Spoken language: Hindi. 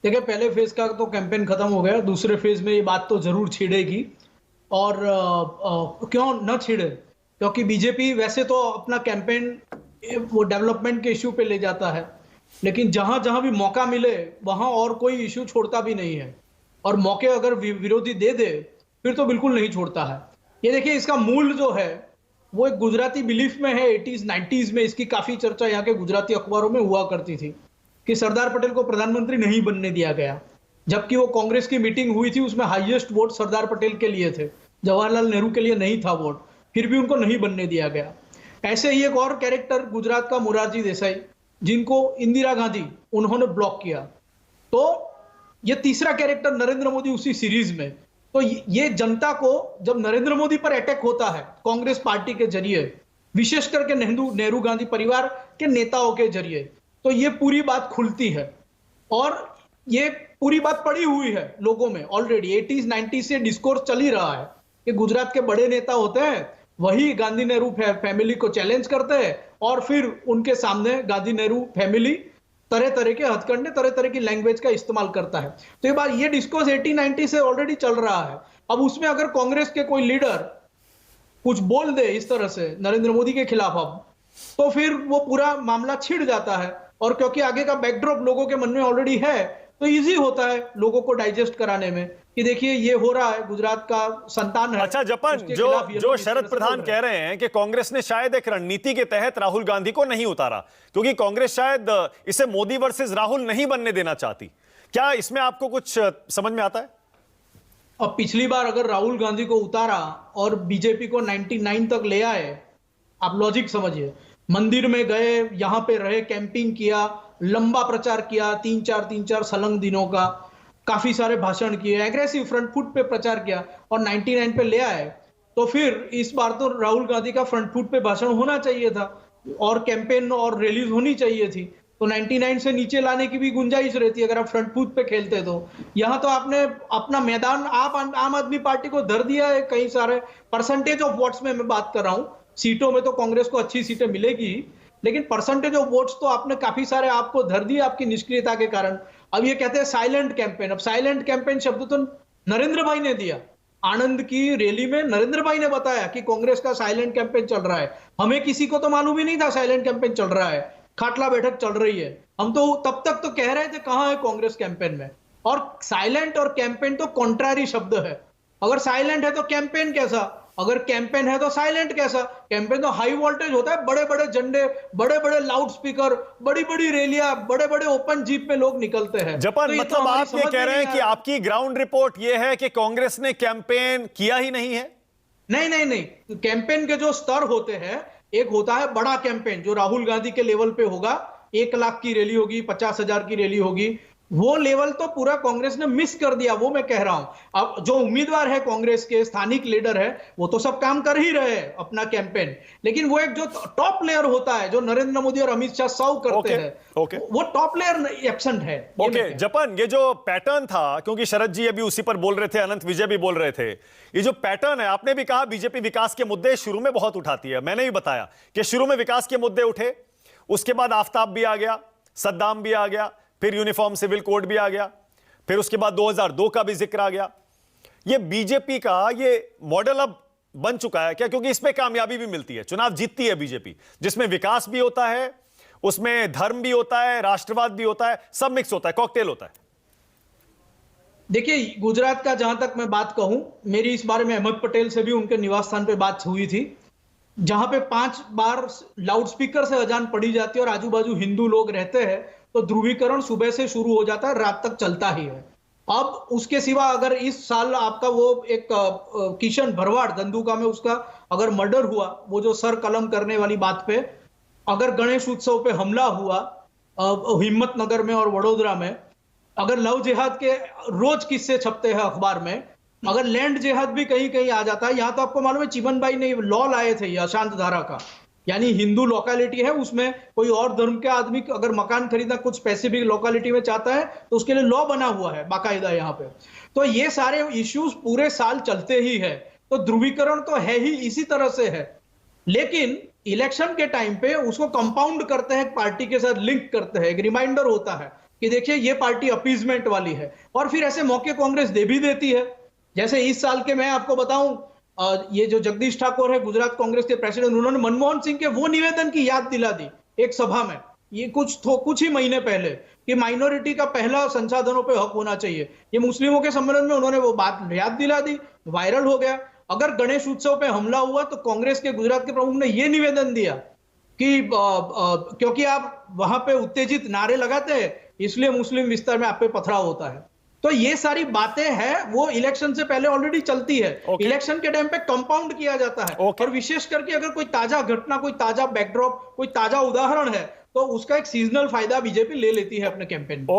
देखिए, पहले फेज का तो कैंपेन खत्म हो गया, दूसरे फेज में ये बात तो जरूर छिड़ेगी। और क्यों न छिड़े, क्योंकि बीजेपी वैसे तो अपना कैंपेन वो डेवलपमेंट के इश्यू पे ले जाता है, लेकिन जहां जहां भी मौका मिले वहां और कोई इश्यू छोड़ता भी नहीं है। और मौके अगर विरोधी दे दे फिर तो बिल्कुल नहीं छोड़ता है। ये देखिए, इसका मूल जो है वो एक गुजराती बिलीफ में है। 80s 90s में इसकी काफी चर्चा यहाँ के गुजराती अखबारों में हुआ करती थी कि सरदार पटेल को प्रधानमंत्री नहीं बनने दिया गया, जबकि वो कांग्रेस की मीटिंग हुई थी, उसमें हाईएस्ट वोट सरदार पटेल के लिए थे, जवाहरलाल नेहरू के लिए नहीं था वोट, फिर भी उनको नहीं बनने दिया गया। ऐसे ही एक और कैरेक्टर गुजरात का मोरारजी देसाई, जिनको इंदिरा गांधी उन्होंने ब्लॉक किया। तो ये तीसरा कैरेक्टर नरेंद्र मोदी उसी सीरीज में। तो ये जनता को जब नरेंद्र मोदी पर अटैक होता है कांग्रेस पार्टी के जरिए, विशेष करके नेहरू गांधी परिवार के नेताओं के जरिए, तो ये पूरी बात खुलती है। और ये पूरी बात पड़ी हुई है लोगों में ऑलरेडी। 80s 90s से डिस्कोर्स चल ही रहा है कि गुजरात के बड़े नेता होते हैं, वही गांधी नेहरू फैमिली को चैलेंज करते हैं, और फिर उनके सामने गांधी नेहरू फैमिली तरह तरह के हथकंडे, तरह तरह की लैंग्वेज का इस्तेमाल करता है। तो ये बात, ये डिस्कोर्स 80-90 से ऑलरेडी चल रहा है। अब उसमें अगर कांग्रेस के कोई लीडर कुछ बोल दे इस तरह से नरेंद्र मोदी के खिलाफ अब, तो फिर वो पूरा मामला छिड़ जाता है। और क्योंकि आगे का बैकड्रॉप लोगों के मन में ऑलरेडी है, तो इजी होता है लोगों को डाइजेस्ट कराने में कि देखिए ये हो रहा है, गुजरात का संतान है। अच्छा जपन, जो शरद प्रधान कह रहे हैं कि कांग्रेस ने शायद एक रणनीति के तहत राहुल गांधी को नहीं उतारा, क्योंकि कांग्रेस शायद इसे मोदी वर्सेस राहुल नहीं बनने देना चाहती, क्या इसमें आपको कुछ समझ में आता है? अब पिछली बार अगर राहुल गांधी को उतारा और बीजेपी को 99 तक ले आए, आप लॉजिक समझिए, मंदिर में गए, यहां पे रहे, कैंपिंग किया, लंबा प्रचार किया, 3-4 सलंग दिनों का, काफी सारे भाषण किए, एग्रेसिव फ्रंट फुट पे प्रचार किया और 99 पे ले आए, तो फिर इस बार तो राहुल गांधी का फ्रंट फुट पे भाषण होना चाहिए था और कैंपेन और रैलीज होनी चाहिए थी। तो 99 से नीचे लाने की भी गुंजाइश रहती है अगर आप फ्रंट फुट पे खेलते। तो यहां तो आपने अपना मैदान आप आम आदमी पार्टी को धर दिया है। कई सारे परसेंटेज ऑफ वोट्स में मैं बात कर रहा हूं, सीटों में तो कांग्रेस को अच्छी सीटें मिलेगी, लेकिन परसेंटेज ऑफ वोट्स तो आपने काफी सारे आपको धर दिए आपकी निष्क्रियता के कारण। अब ये कहते हैं साइलेंट कैंपेन। अब साइलेंट कैंपेन शब्द तो नरेंद्र भाई ने दिया, आनंद की रैली में नरेंद्र भाई ने बताया कि कांग्रेस का साइलेंट कैंपेन चल रहा है। हमें किसी को तो मालूम ही नहीं था साइलेंट कैंपेन चल रहा है, खाटला बैठक चल रही है। हम तो तब तक तो कह रहे थे कहां है कांग्रेस कैंपेन में। और साइलेंट और कैंपेन तो कॉन्ट्रारी शब्द है। अगर साइलेंट है तो कैंपेन कैसा, अगर कैंपेन है तो साइलेंट कैसा? कैंपेन तो हाई वोल्टेज होता है, बड़े बड़े झंडे, बड़े बड़े लाउड स्पीकर, बड़ी बड़ी रैलियां, बड़े बड़े ओपन जीप में लोग निकलते हैं। जपन, तो मतलब तो आप ये कह रहे हैं कि आपकी ग्राउंड रिपोर्ट ये है कि कांग्रेस ने कैंपेन किया ही नहीं है? नहीं नहीं नहीं, कैंपेन के जो स्तर होते हैं, एक होता है बड़ा कैंपेन जो राहुल गांधी के लेवल पे होगा, 1 लाख की रैली होगी, 50,000 की रैली होगी, वो लेवल तो पूरा कांग्रेस ने मिस कर दिया। वो मैं कह रहा हूं, अब जो उम्मीदवार है कांग्रेस के, स्थानिक लीडर है, वो तो सब काम कर ही रहे हैं अपना कैंपेन, लेकिन वो एक जो टॉप लेयर होता है जो नरेंद्र मोदी और अमित शाह सर्व करते हैं, वो टॉप लेयर एब्सेंट है। ओके जपन, ये जो पैटर्न था, क्योंकि शरद जी अभी उसी पर बोल रहे थे, अनंत विजय भी बोल रहे थे, ये जो पैटर्न है, आपने भी कहा बीजेपी विकास के मुद्दे शुरू में बहुत उठाती है, मैंने भी बताया कि शुरू में विकास के मुद्दे उठे, उसके बाद आफ्ताब भी आ गया, सद्दाम भी आ गया, फिर यूनिफॉर्म सिविल कोड भी आ गया, फिर उसके बाद 2002 का भी जिक्र आ गया। ये बीजेपी का ये मॉडल अब बन चुका है क्या? क्योंकि इसमें कामयाबी भी मिलती है, चुनाव जीतती है बीजेपी, जिसमें विकास भी होता है, उसमें धर्म भी होता है, राष्ट्रवाद भी होता है, सब मिक्स होता है, कॉकटेल होता है। देखिए, गुजरात का जहां तक मैं बात कहूं, मेरी इस बारे में अहमद पटेल से भी उनके निवास स्थान पे बात हुई थी, जहां पे 5 बार लाउडस्पीकर से अजान पड़ी जाती है और आजू बाजू हिंदू लोग रहते हैं, तो ध्रुवीकरण सुबह से शुरू हो जाता है, रात तक चलता ही है। अब उसके सिवा अगर इस साल आपका वो एक किशन भरवाड़ धंधुका में उसका अगर मर्डर हुआ, वो जो सर कलम करने वाली बात पे, अगर गणेश उत्सव पे हमला हुआ हिम्मतनगर में और वडोदरा में, अगर लव जिहाद के रोज किस्से छपते हैं अखबार में, अगर लैंड जिहाद भी कहीं कहीं आ जाता है। यहां तो आपको मालूम है चिमन भाई ने लॉ लाए थे, ये अशांत धारा का, यानी हिंदू लोकेलिटी है, उसमें कोई और धर्म के आदमी अगर मकान खरीदना कुछ स्पेसिफिक लोकेलिटी में चाहता है तो उसके लिए लॉ बना हुआ है बाकायदा यहाँ पे। तो ये सारे इश्यूज पूरे साल चलते ही है, तो ध्रुवीकरण तो है ही, इसी तरह से है। लेकिन इलेक्शन के टाइम पे उसको कंपाउंड करते हैं, पार्टी के साथ लिंक करते हैं, एक रिमाइंडर होता है कि देखिए ये पार्टी अपीजमेंट वाली है, और फिर ऐसे मौके कांग्रेस दे भी देती है। जैसे इस साल के मैं आपको बताऊं, ये जो जगदीश ठाकुर है गुजरात कांग्रेस के प्रेसिडेंट, उन्होंने मनमोहन सिंह के वो निवेदन की याद दिला दी एक सभा में, ये कुछ ही महीने पहले, कि माइनॉरिटी का पहला संसाधनों पे हक होना चाहिए। ये मुस्लिमों के संबंध में उन्होंने वो बात याद दिला दी, वायरल हो गया। अगर गणेश उत्सव पे हमला हुआ तो कांग्रेस के गुजरात के प्रमुख ने ये निवेदन दिया कि क्योंकि आप वहां पे उत्तेजित नारे लगाते हैं, इसलिए मुस्लिम विस्तार में आप पे पथराव होता है। तो ये सारी बातें हैं, वो इलेक्शन से पहले ऑलरेडी चलती है। इलेक्शन के टाइम पे कंपाउंड किया जाता है। और विशेष करके अगर कोई ताजा घटना, कोई ताजा बैकड्रॉप, कोई ताजा उदाहरण है, तो उसका एक सीजनल फायदा बीजेपी ले लेती है अपने कैंपेन में।